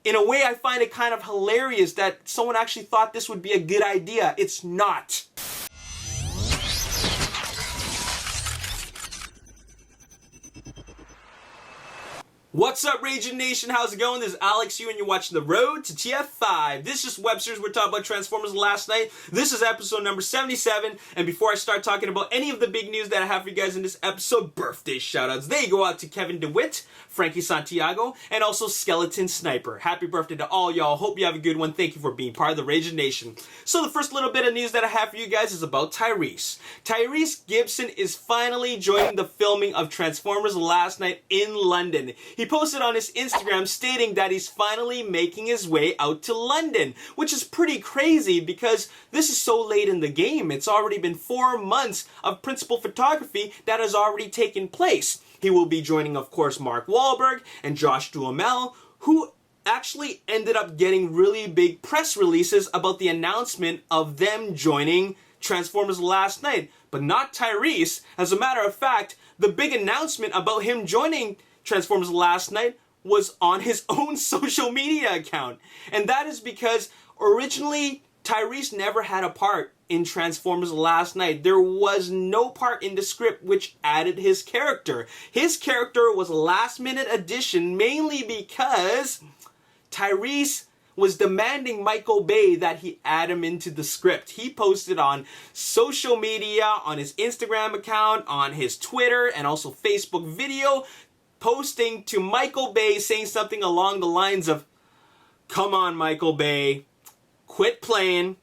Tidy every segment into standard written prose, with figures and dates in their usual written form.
in a way, I find it kind of hilarious that someone actually thought this would be a good idea. It's not. What's up, Ragin Nation? How's it going? This is Alex Yu, and you're watching The Road to TF5. This is just Webster's. We're talking about Transformers last night. This is episode number 77, and before I start talking about any of the big news that I have for you guys in this episode, birthday shoutouts. They go out to Kevin DeWitt, Frankie Santiago, and also Skeleton Sniper. Happy birthday to all y'all. Hope you have a good one. Thank you for being part of the Ragin Nation. So the first little bit of news that I have for you guys is about Tyrese. Tyrese Gibson is finally joining the filming of Transformers last night in London. He posted on his Instagram stating that he's finally making his way out to London, which is pretty crazy because this is so late in the game. It's already been 4 months of principal photography that has already taken place. He will be joining, of course, Mark Wahlberg and Josh Duhamel, who actually ended up getting really big press releases about the announcement of them joining Transformers last night, but not Tyrese. As a matter of fact, the big announcement about him joining Transformers last night was on his own social media account. And that is because originally Tyrese never had a part in Transformers last night. There was no part in the script which added his character. His character was a last minute addition mainly because Tyrese was demanding Michael Bay that he add him into the script. He posted on social media, on his Instagram account, on his Twitter, and also Facebook video, posting to Michael Bay saying something along the lines of, "Come on, Michael Bay, quit playing,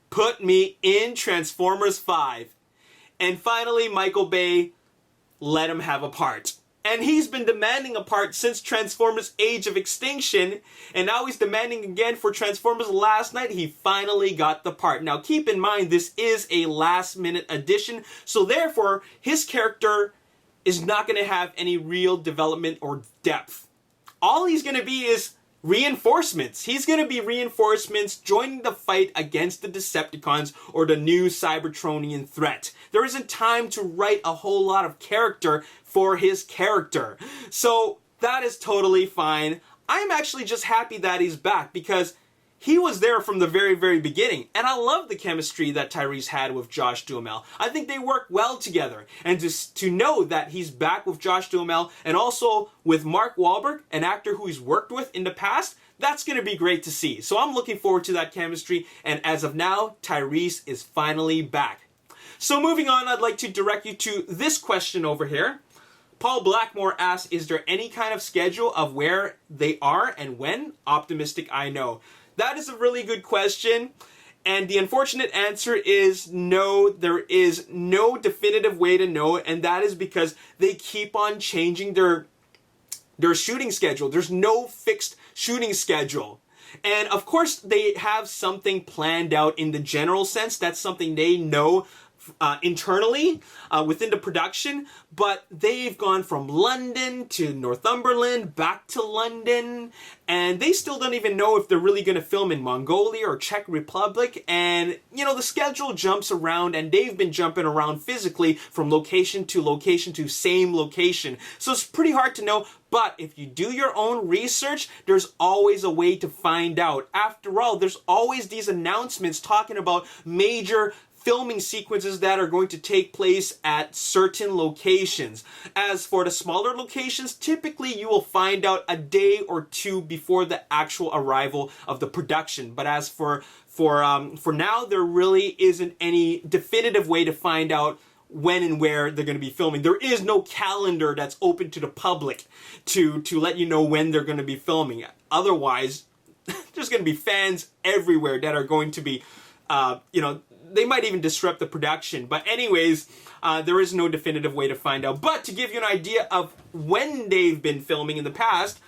put me in Transformers 5. And finally, Michael Bay let him have a part. And he's been demanding a part since Transformers Age of Extinction, and now he's demanding again for Transformers last night. He finally got the part. Now keep in mind, this is a last minute addition, so therefore his character is not going to have any real development or depth. All he's going to be is reinforcements. He's going to be reinforcements joining the fight against the Decepticons or the new Cybertronian threat. There isn't time to write a whole lot of character for his character. So that is totally fine. I'm actually just happy that he's back because he was there from the very, very beginning. And I love the chemistry that Tyrese had with Josh Duhamel. I think they work well together. And to know that he's back with Josh Duhamel and also with Mark Wahlberg, an actor who he's worked with in the past, that's going to be great to see. So I'm looking forward to that chemistry. And as of now, Tyrese is finally back. So moving on, I'd like to direct you to this question over here. Paul Blackmore asks, is there any kind of schedule of where they are and when? Optimistic, I know. That is a really good question, and the unfortunate answer is no, there is no definitive way to know, and that is because they keep on changing their shooting schedule. There's no fixed shooting schedule. And of course, they have something planned out in the general sense. That's something they know internally within the production, but they've gone from London to Northumberland, back to London, and they still don't even know if they're really going to film in Mongolia or Czech Republic. And you know, the schedule jumps around, and they've been jumping around physically from location to same location, so it's pretty hard to know. But if you do your own research, there's always a way to find out. After all, there's always these announcements talking about major filming sequences that are going to take place at certain locations. As for the smaller locations, typically you will find out a day or two before the actual arrival of the production. But as for now, there really isn't any definitive way to find out when and where they're going to be filming. There is no calendar that's open to the public to let you know when they're going to be filming. Otherwise, there's going to be fans everywhere that are going to be, they might even disrupt the production. But anyways, there is no definitive way to find out. But to give you an idea of when they've been filming in the past,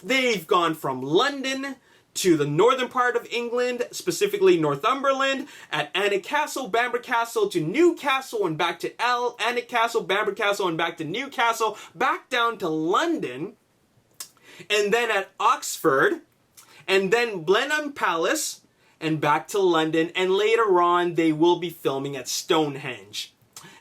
they've gone from London to the northern part of England, specifically Northumberland, at Alnwick Castle, Bamburgh Castle, to Newcastle, and back to Alnwick Castle, Bamburgh Castle, and back to Newcastle, back down to London, and then at Oxford, and then Blenheim Palace, and back to London, and later on they will be filming at Stonehenge.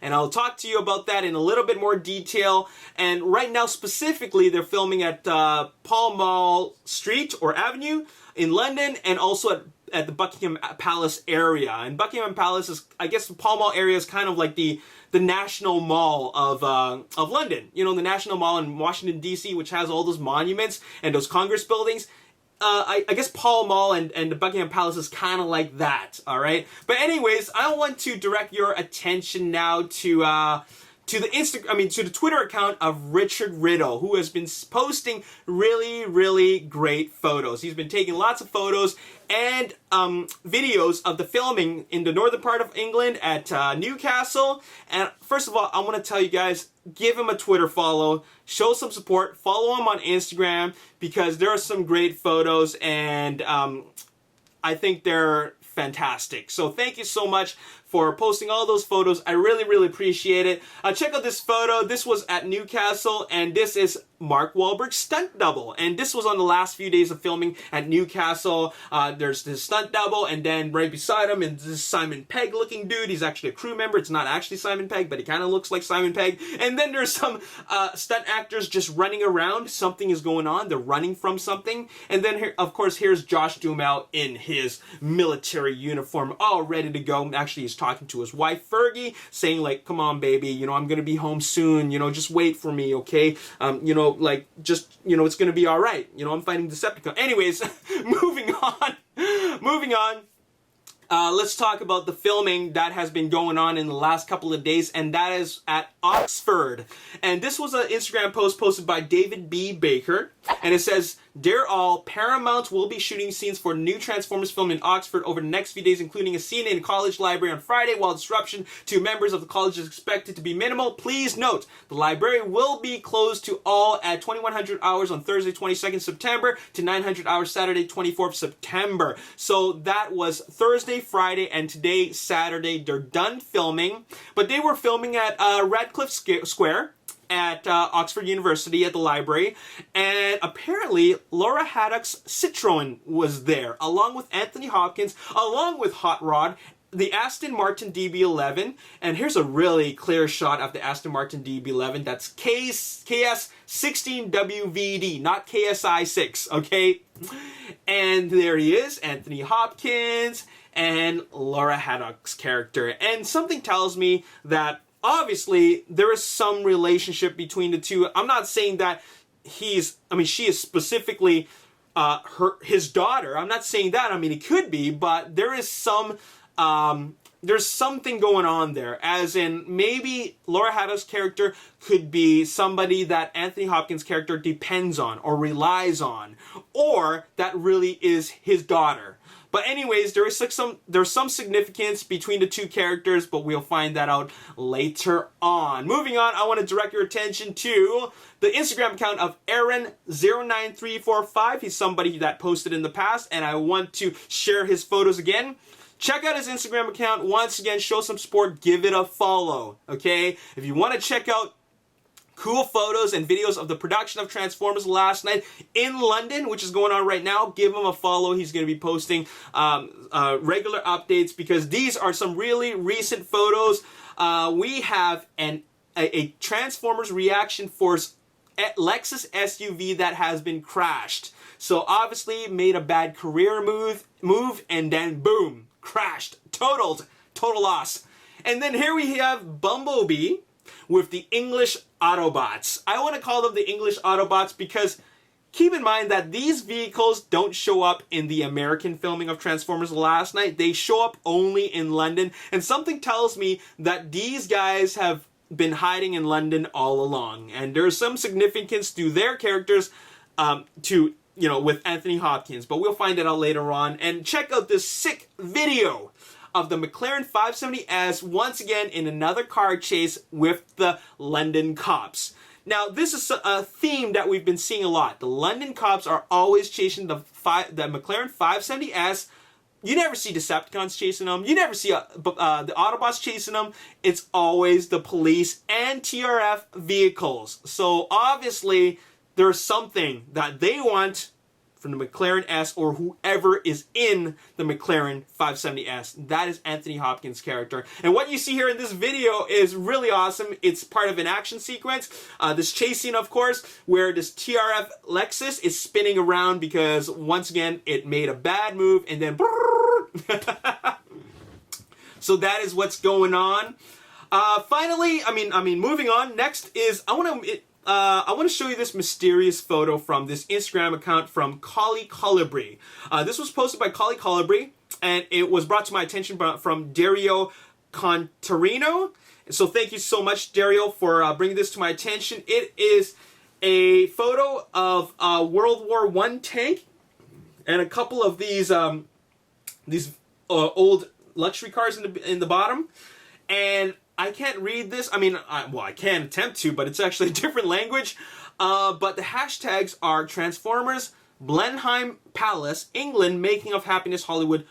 and I'll talk to you about that in a little bit more detail. And right now specifically, they're filming at Pall Mall Street or Avenue in London, and also at the Buckingham Palace area. And Buckingham Palace is, I guess, the Pall Mall area is kind of like the National Mall of London. You know, the National Mall in Washington, D.C., which has all those monuments and those Congress buildings. I guess Pall Mall and the Buckingham Palace is kind of like that, all right? But anyways, I want to direct your attention now to the Twitter account of Richard Riddle, who has been posting really, really great photos. He's been taking lots of photos and videos of the filming in the northern part of England at Newcastle. And first of all, I want to tell you guys, give him a Twitter follow, show some support, follow him on Instagram, because there are some great photos, and I think they're fantastic. So thank you so much for posting all those photos. I really, really appreciate it. Check out this photo. This was at Newcastle, and this is Mark Wahlberg's stunt double. And this was on the last few days of filming at Newcastle. There's this stunt double, and then right beside him is this Simon Pegg looking dude. He's actually a crew member. It's not actually Simon Pegg, but he kind of looks like Simon Pegg. And then there's some stunt actors just running around. Something is going on. They're running from something. And then, here, of course, here's Josh Duhamel in his military uniform, all ready to go. Actually, he's talking to his wife, Fergie, saying like, come on, baby, you know, I'm going to be home soon. You know, just wait for me, okay? You know, like, just, you know, it's going to be all right. You know, I'm fighting Decepticons. Anyways, moving on. Let's talk about the filming that has been going on in the last couple of days, and that is at Oxford. And this was an Instagram post posted by David B. Baker, and it says, "Dear all, Paramount will be shooting scenes for new Transformers film in Oxford over the next few days, including a scene in a college library on Friday. While disruption to members of the college is expected to be minimal, please note, the library will be closed to all at 2100 hours on Thursday, 22nd September to 900 hours Saturday, 24th September. So that was Thursday, Friday, and today, Saturday. They're done filming, but they were filming at Radcliffe Square at Oxford University at the library, and apparently Laura Haddock's Citroen was there, along with Anthony Hopkins, along with Hot Rod, the Aston Martin DB11, and here's a really clear shot of the Aston Martin DB11. That's KS16WVD, not KSI6, okay? And there he is, Anthony Hopkins and Laura Haddock's character. And something tells me that obviously there is some relationship between the two. I'm not saying that she is specifically his daughter. I'm not saying that. I mean, it could be, but there is some there's something going on there, as in maybe Laura Haddock's character could be somebody that Anthony Hopkins' character depends on or relies on, or that really is his daughter. But anyways, there's some significance between the two characters, but we'll find that out later on. Moving on, I want to direct your attention to the Instagram account of Aaron09345. He's somebody that posted in the past, and I want to share his photos again. Check out his Instagram account. Once again, show some support. Give it a follow, okay? If you want to check out cool photos and videos of the production of Transformers last night in London, which is going on right now, give him a follow. He's going to be posting regular updates, because these are some really recent photos. We have a Transformers Reaction Force Lexus SUV that has been crashed. So obviously made a bad career move, and then boom, crashed, total loss. And then here we have Bumblebee with the English Autobots. I want to call them the English Autobots because keep in mind that these vehicles don't show up in the American filming of Transformers last night. They show up only in London, and something tells me that these guys have been hiding in London all along, and there's some significance to their characters with Anthony Hopkins, but we'll find it out later on. And check out this sick video of the McLaren 570S once again in another car chase with the London cops. Now, this is a theme that we've been seeing a lot. The London cops are always chasing the McLaren 570S. You never see Decepticons chasing them. You never see the Autobots chasing them. It's always the police and TRF vehicles. So obviously, there's something that they want from the McLaren S, or whoever is in the McLaren 570S. That is Anthony Hopkins' character. And what you see here in this video is really awesome. It's part of an action sequence. This chase scene, of course, where this TRF Lexus is spinning around because, once again, it made a bad move and then... So that is what's going on. Finally, moving on. Next is I want to show you this mysterious photo from this Instagram account from Collie Colibri. This was posted by Collie Colibri, and it was brought to my attention from Dario Contarino. So thank you so much, Dario, for bringing this to my attention. It is a photo of a World War I tank and a couple of these old luxury cars in the bottom, and I can't read this. I can attempt to, but it's actually a different language. But the hashtags are Transformers, Blenheim Palace, England, Making of Happiness, Hollywood,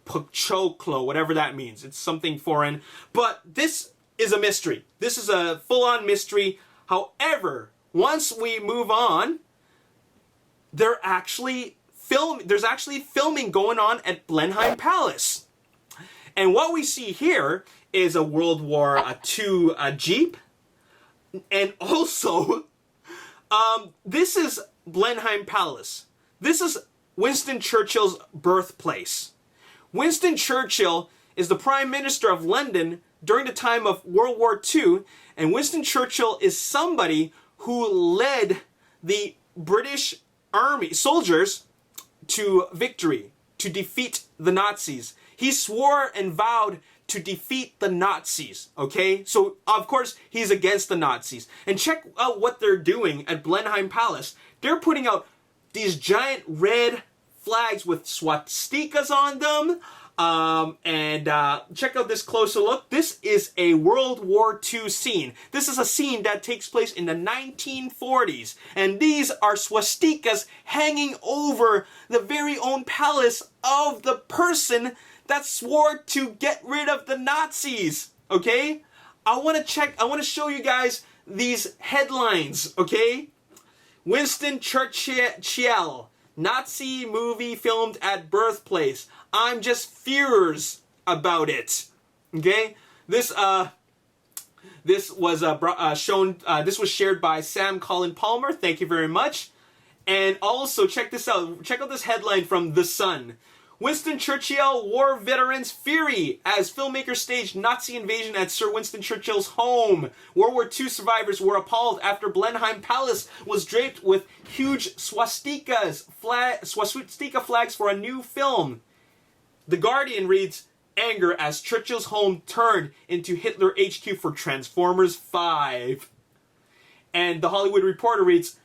Pochoclo, whatever that means. It's something foreign. But this is a mystery. This is a full-on mystery. However, once we move on, there's actually filming going on at Blenheim Palace. And what we see here is a World War II Jeep. And also, this is Blenheim Palace. This is Winston Churchill's birthplace. Winston Churchill is the Prime Minister of London during the time of World War II. And Winston Churchill is somebody who led the British Army soldiers to victory, to defeat the Nazis. He swore and vowed to defeat the Nazis, okay? So, of course, he's against the Nazis. And check out what they're doing at Blenheim Palace. They're putting out these giant red flags with swastikas on them. Check out this closer look. This is a World War II scene. This is a scene that takes place in the 1940s. And these are swastikas hanging over the very own palace of the person that swore to get rid of the Nazis, okay? I want to show you guys these headlines, okay? Winston Churchill, Nazi movie filmed at Birthplace. I'm just furious about it, okay? This was shared by Sam Colin Palmer. Thank you very much. And also, check this out. Check out this headline from The Sun. Winston Churchill, war veterans fury as filmmakers staged Nazi invasion at Sir Winston Churchill's home. World War II survivors were appalled after Blenheim Palace was draped with huge swastika flags for a new film. The Guardian reads, anger as Churchill's home turned into Hitler HQ for Transformers 5. And The Hollywood Reporter reads,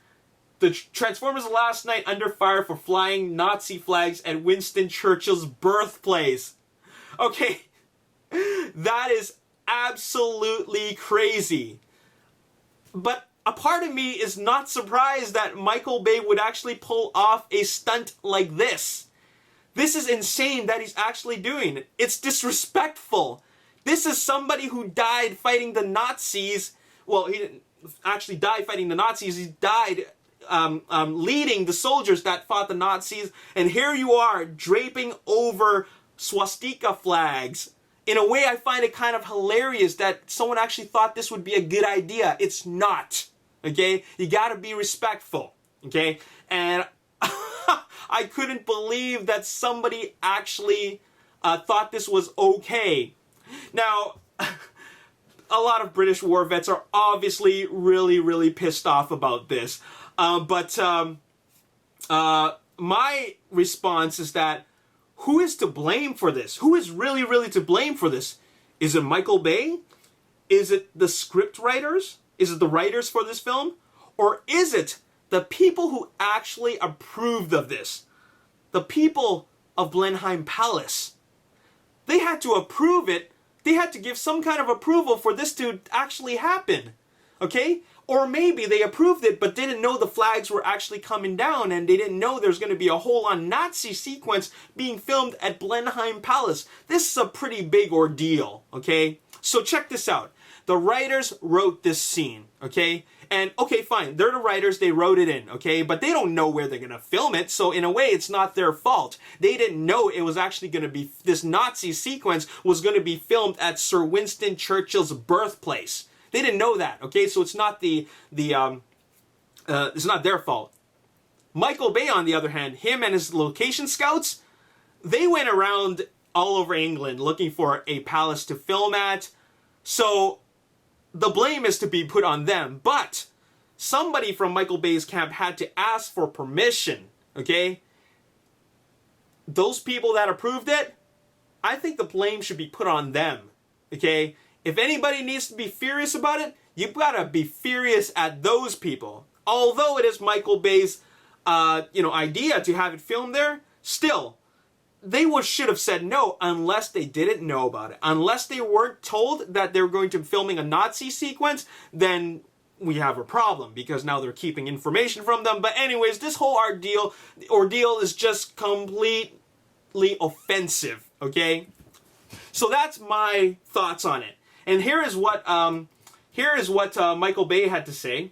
the Transformers last night under fire for flying Nazi flags at Winston Churchill's birthplace. Okay, that is absolutely crazy. But a part of me is not surprised that Michael Bay would actually pull off a stunt like this. This is insane that he's actually doing it. It's disrespectful. This is somebody who died fighting the Nazis. Well, he didn't actually die fighting the Nazis. He died leading the soldiers that fought the Nazis, and here you are draping over swastika flags. In a way, I find it kind of hilarious that someone actually thought this would be a good idea. It's not, okay? You gotta be respectful, okay? And I couldn't believe that somebody actually thought this was okay. Now, a lot of British war vets are obviously really, really pissed off about this. But my response is that who is to blame for this? Who is really, really to blame for this? Is it Michael Bay? Is it the script writers? Is it the writers for this film? Or is it the people who actually approved of this? The people of Blenheim Palace. They had to approve it. They had to give some kind of approval for this to actually happen. Okay? Or maybe they approved it but didn't know the flags were actually coming down, and they didn't know there's going to be a whole-on Nazi sequence being filmed at Blenheim Palace. This is a pretty big ordeal, okay? So check this out. The writers wrote this scene, okay? And okay, fine, they're the writers, they wrote it in, okay? But they don't know where they're gonna film it, so in a way, it's not their fault. They didn't know it was actually gonna be, this Nazi sequence was gonna be filmed at Sir Winston Churchill's birthplace. They didn't know that, okay? So it's not it's not their fault. Michael Bay, on the other hand, him and his location scouts, they went around all over England looking for a palace to film at. So the blame is to be put on them, but somebody from Michael Bay's camp had to ask for permission, okay? Those people that approved it, I think the blame should be put on them, okay? If anybody needs to be furious about it, you've got to be furious at those people. Although it is Michael Bay's, idea to have it filmed there, still, they should have said no unless they didn't know about it. Unless they weren't told that they were going to be filming a Nazi sequence, then we have a problem because now they're keeping information from them. But anyways, this whole ordeal is just completely offensive, okay? So that's my thoughts on it. And here is what Michael Bay had to say.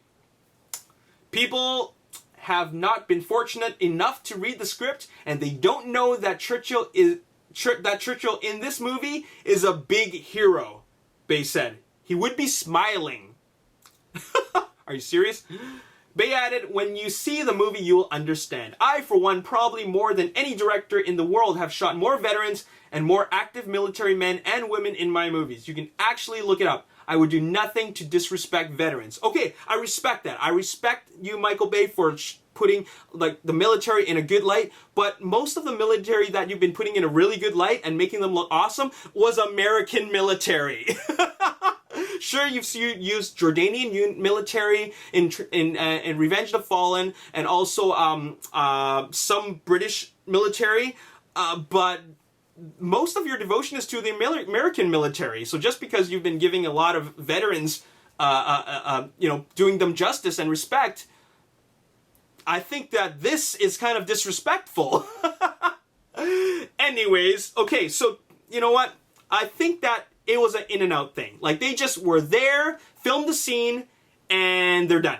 People have not been fortunate enough to read the script, and they don't know that Churchill in this movie is a big hero, Bay said. He would be smiling. Are you serious? Bay added, when you see the movie, you will understand. I, for one, probably more than any director in the world, have shot more veterans and more active military men and women in my movies. You can actually look it up. I would do nothing to disrespect veterans. Okay, I respect that. I respect you, Michael Bay, for putting the military in a good light, but most of the military that you've been putting in a really good light and making them look awesome was American military. Sure, you've used Jordanian military in Revenge of the Fallen, and also some British military, but most of your devotion is to the American military. So just because you've been giving a lot of veterans, doing them justice and respect, I think that this is kind of disrespectful. Anyways, okay, so you know what? I think that it was an in and out thing. Like, they just were there, filmed the scene, and they're done.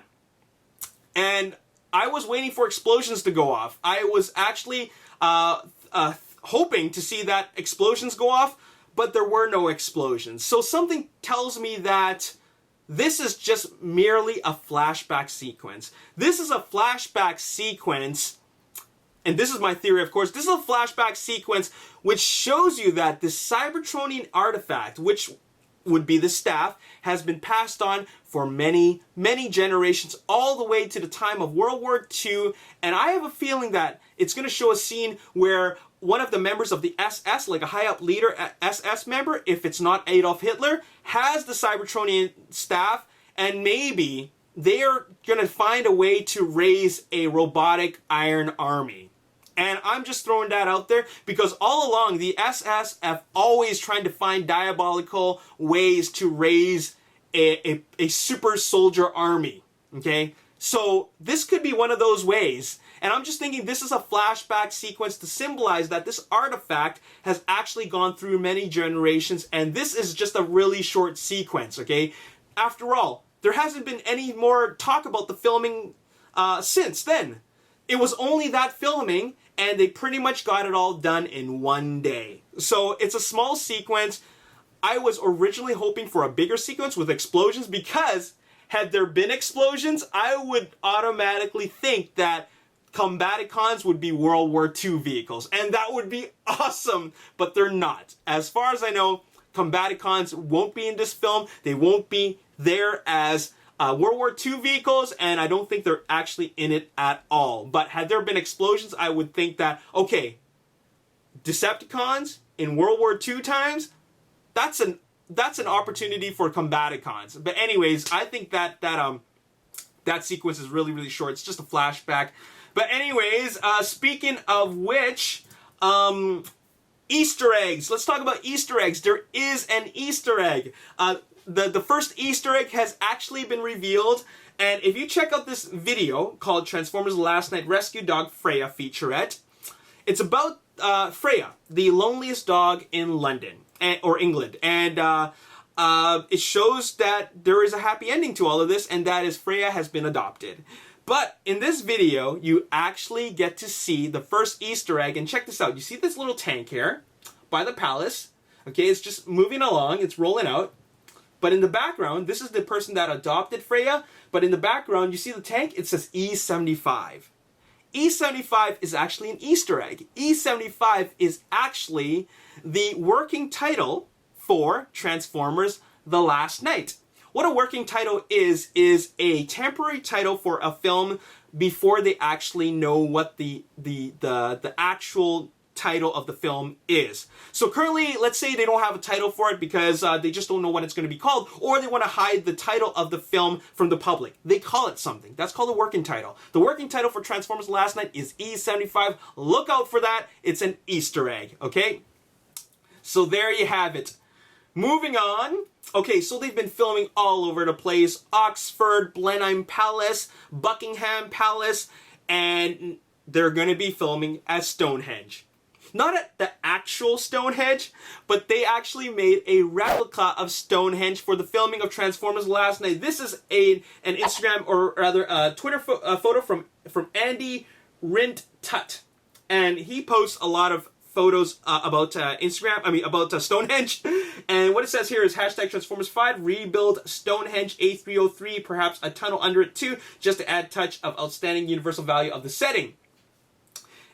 And I was waiting for explosions to go off. I was actually hoping to see that explosions go off, but there were no explosions. So something tells me that this is just merely a flashback sequence. This is a flashback sequence, and this is my theory, of course. This is a flashback sequence which shows you that the Cybertronian artifact, which would be the staff, has been passed on for many, many generations, all the way to the time of World War II. And I have a feeling that it's going to show a scene where one of the members of the SS, like a high-up leader SS member, if it's not Adolf Hitler, has the Cybertronian staff, and maybe they're going to find a way to raise a robotic Iron Army. And I'm just throwing that out there because all along the SS have always tried to find diabolical ways to raise a super soldier army, okay? So this could be one of those ways. And I'm just thinking this is a flashback sequence to symbolize that this artifact has actually gone through many generations, and this is just a really short sequence, okay? After all, there hasn't been any more talk about the filming since then. It was only that filming, and they pretty much got it all done in one day. So it's a small sequence. I was originally hoping for a bigger sequence with explosions because had there been explosions, I would automatically think that Combaticons would be World War II vehicles, and that would be awesome, but they're not. As far as I know, Combaticons won't be in this film. They won't be there as World War II vehicles, and I don't think they're actually in it at all. But had there been explosions, I would think that, okay, Decepticons in World War II times, that's an opportunity for Combaticons. But anyways, I think that sequence is really, really short. It's just a flashback. But anyways, speaking of which, Easter eggs. Let's talk about Easter eggs. There is an Easter egg. The first Easter egg has actually been revealed. And if you check out this video called Transformers Last Night Rescue Dog Freya featurette, it's about Freya, the loneliest dog in London, or England. And it shows that there is a happy ending to all of this, and that is Freya has been adopted. But in this video, you actually get to see the first Easter egg, and check this out. You see this little tank here by the palace. Okay, it's just moving along, it's rolling out. But in the background, this is the person that adopted Freya, but in the background, you see the tank, it says E75. E75 is actually an Easter egg. E75 is actually the working title for Transformers: The Last Knight. What a working title is a temporary title for a film before they actually know what the actual title of the film is. So currently, let's say they don't have a title for it because they just don't know what it's going to be called, or they want to hide the title of the film from the public. They call it something. That's called a working title. The working title for Transformers: The Last Knight is E75. Look out for that. It's an Easter egg, okay? So there you have it. Moving on. Okay, so they've been filming all over the place. Oxford, Blenheim Palace, Buckingham Palace, and they're going to be filming at Stonehenge. Not at the actual Stonehenge, but they actually made a replica of Stonehenge for the filming of Transformers: Last Night. This is an Instagram, or rather a Twitter photo from Andy Rint-Tut. And he posts a lot of photos about Stonehenge. And what it says here is hashtag Transformers 5, rebuild Stonehenge A303, perhaps a tunnel under it too, just to add touch of outstanding universal value of the setting.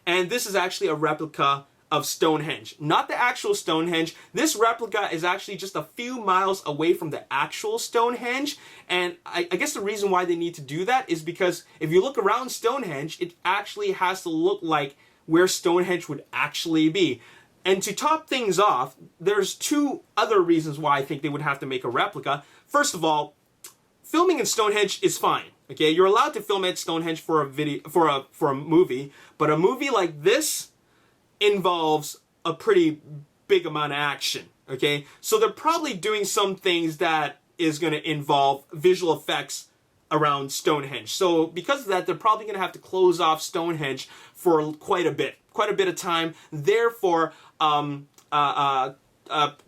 And this is actually a replica of Stonehenge. Not the actual Stonehenge. This replica is actually just a few miles away from the actual Stonehenge. And I guess the reason why they need to do that is because if you look around Stonehenge, it actually has to look like where Stonehenge would actually be. And to top things off, there's two other reasons why I think they would have to make a replica. First of all, filming in Stonehenge is fine. Okay, you're allowed to film at Stonehenge for a movie, but a movie like this involves a pretty big amount of action. Okay, so they're probably doing some things that is going to involve visual effects around Stonehenge. So because of that, they're probably going to have to close off Stonehenge for quite a bit of time. Therefore,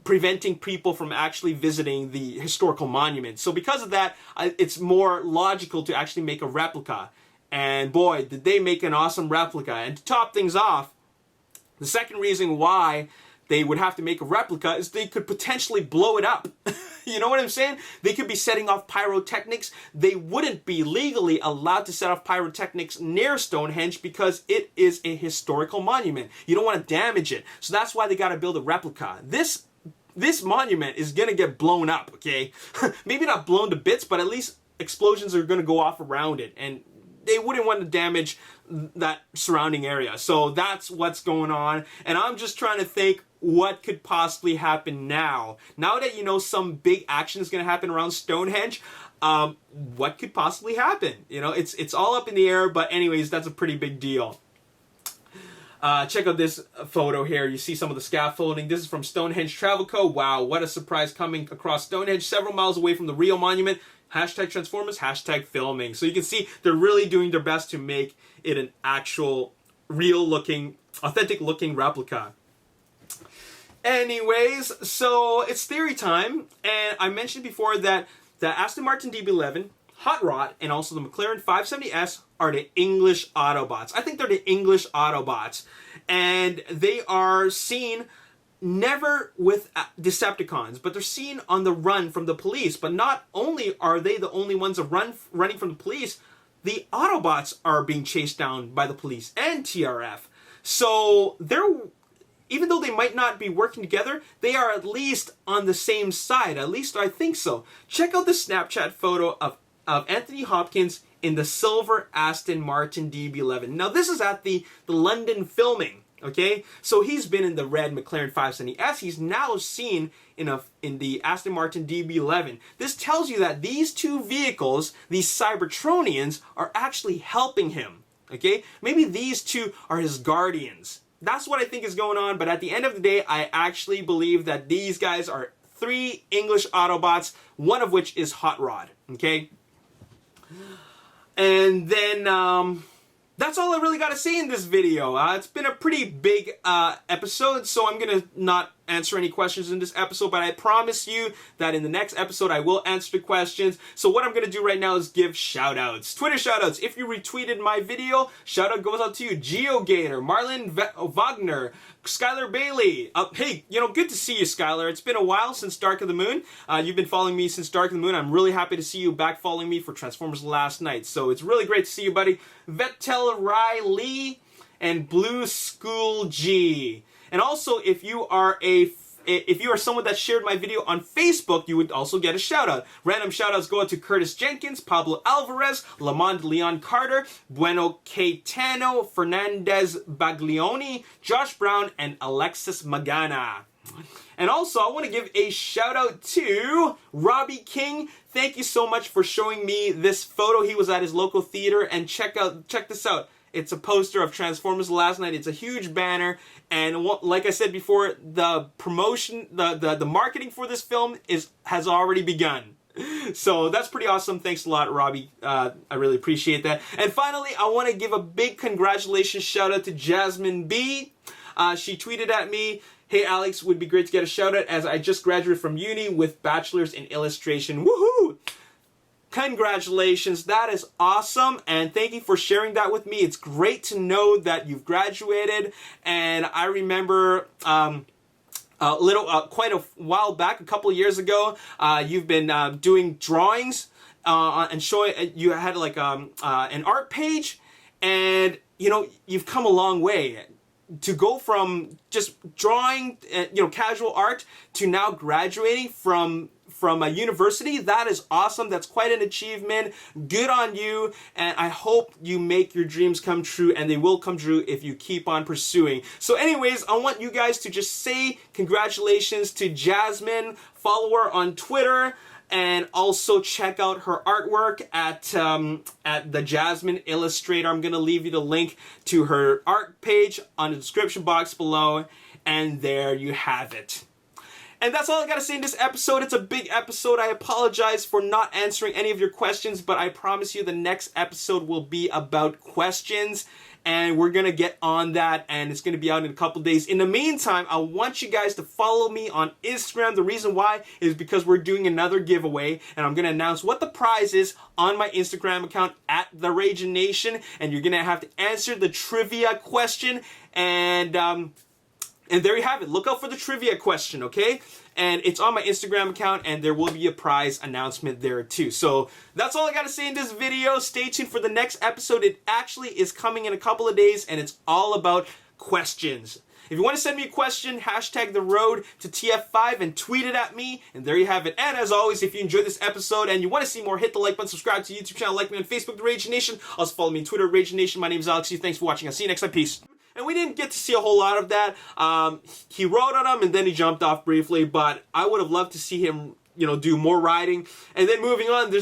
preventing people from actually visiting the historical monument. So because of that, it's more logical to actually make a replica. And boy, did they make an awesome replica. And to top things off, the second reason why they would have to make a replica is they could potentially blow it up. You know what I'm saying? They could be setting off pyrotechnics. They wouldn't be legally allowed to set off pyrotechnics near Stonehenge because it is a historical monument. You don't want to damage it. So that's why they got to build a replica. This monument is going to get blown up, okay? Maybe not blown to bits, but at least explosions are going to go off around it. And they wouldn't want to damage that surrounding area. So that's what's going on. And I'm just trying to think what could possibly happen now. Now that you know some big action is going to happen around Stonehenge, what could possibly happen? You know, it's all up in the air, but anyways, that's a pretty big deal. Check out this photo here. You see some of the scaffolding. This is from Stonehenge Travel Co. Wow, what a surprise coming across Stonehenge, several miles away from the real monument. Hashtag Transformers, hashtag filming. So you can see they're really doing their best to make it an actual, real-looking, authentic-looking replica. Anyways, so it's theory time, and I mentioned before that the Aston Martin DB11, Hot Rod, and also the McLaren 570S are the English Autobots. I think they're the English Autobots, and they are seen never with Decepticons, but they're seen on the run from the police. But not only are they the only ones running from the police, the Autobots are being chased down by the police and TRF. So they're, even though they might not be working together, they are at least on the same side. At least I think so. Check out the Snapchat photo of Anthony Hopkins in the silver Aston Martin DB11. Now this is at the London filming. Okay, so he's been in the red McLaren 570S. He's now seen in the Aston Martin DB11. This tells you that these two vehicles, these Cybertronians, are actually helping him. Okay, maybe these two are his guardians. That's what I think is going on. But at the end of the day, I actually believe that these guys are 3 English Autobots, one of which is Hot Rod. Okay, and then that's all I really got to say in this video. It's been a pretty big episode, so I'm going to not answer any questions in this episode, but I promise you that in the next episode I will answer the questions. So what I'm going to do right now is give shout-outs. Twitter shout-outs. If you retweeted my video, shout-out goes out to you. GeoGator, Marlon Wagner, Skylar Bailey. Hey, good to see you, Skylar. It's been a while since Dark of the Moon. You've been following me since Dark of the Moon. I'm really happy to see you back following me for Transformers Last Night. So it's really great to see you, buddy. Vettel Riley and Blue School G. And also, if you are someone that shared my video on Facebook, you would also get a shout-out. Random shout-outs go out to Curtis Jenkins, Pablo Alvarez, Lamond Leon Carter, Bueno Caetano, Fernandez Baglioni, Josh Brown, and Alexis Magana. And also, I want to give a shout-out to Robbie King. Thank you so much for showing me this photo. He was at his local theater, and check this out. It's a poster of Transformers Last Night. It's a huge banner, and like I said before, the promotion, the marketing for this film has already begun. So that's pretty awesome. Thanks a lot, Robbie. I really appreciate that. And finally, I want to give a big congratulations shout out to Jasmine B. She tweeted at me, "Hey Alex, would be great to get a shout out as I just graduated from uni with bachelor's in illustration." Woohoo! Congratulations, that is awesome, and thank you for sharing that with me. It's great to know that you've graduated, and I remember quite a while back, a couple of years ago, you've been doing drawings and showing. You had like an art page, and you've come a long way. To go from just drawing, casual art to now graduating from a university, that is awesome. That's quite an achievement. Good on you, and I hope you make your dreams come true, and they will come true if you keep on pursuing. So anyways, I want you guys to just say congratulations to Jasmine. Follow her on Twitter, and also check out her artwork at the Jasmine Illustrator. I'm going to leave you the link to her art page on the description box below, and there you have it. And that's all I gotta say in this episode. It's a big episode. I apologize for not answering any of your questions, but I promise you the next episode will be about questions, and we're gonna get on that, and it's gonna be out in a couple days. In the meantime, I want you guys to follow me on Instagram. The reason why is because we're doing another giveaway, and I'm gonna announce what the prize is on my Instagram account at the Ragin Nation, and you're gonna have to answer the trivia question, and there you have it. Look out for the trivia question, okay? And it's on my Instagram account, and there will be a prize announcement there too. So that's all I got to say in this video. Stay tuned for the next episode. It actually is coming in a couple of days, and it's all about questions. If you want to send me a question, hashtag the road to TF5 and tweet it at me, and there you have it. And as always, if you enjoyed this episode and you want to see more, hit the like button, subscribe to the YouTube channel, like me on Facebook, The Ragin Nation. Also follow me on Twitter, Ragin Nation. My name is Alex. Thanks for watching. I'll see you next time. Peace. And we didn't get to see a whole lot of that. He rode on him, and then he jumped off briefly, but I would have loved to see him, do more riding. And then moving on, there's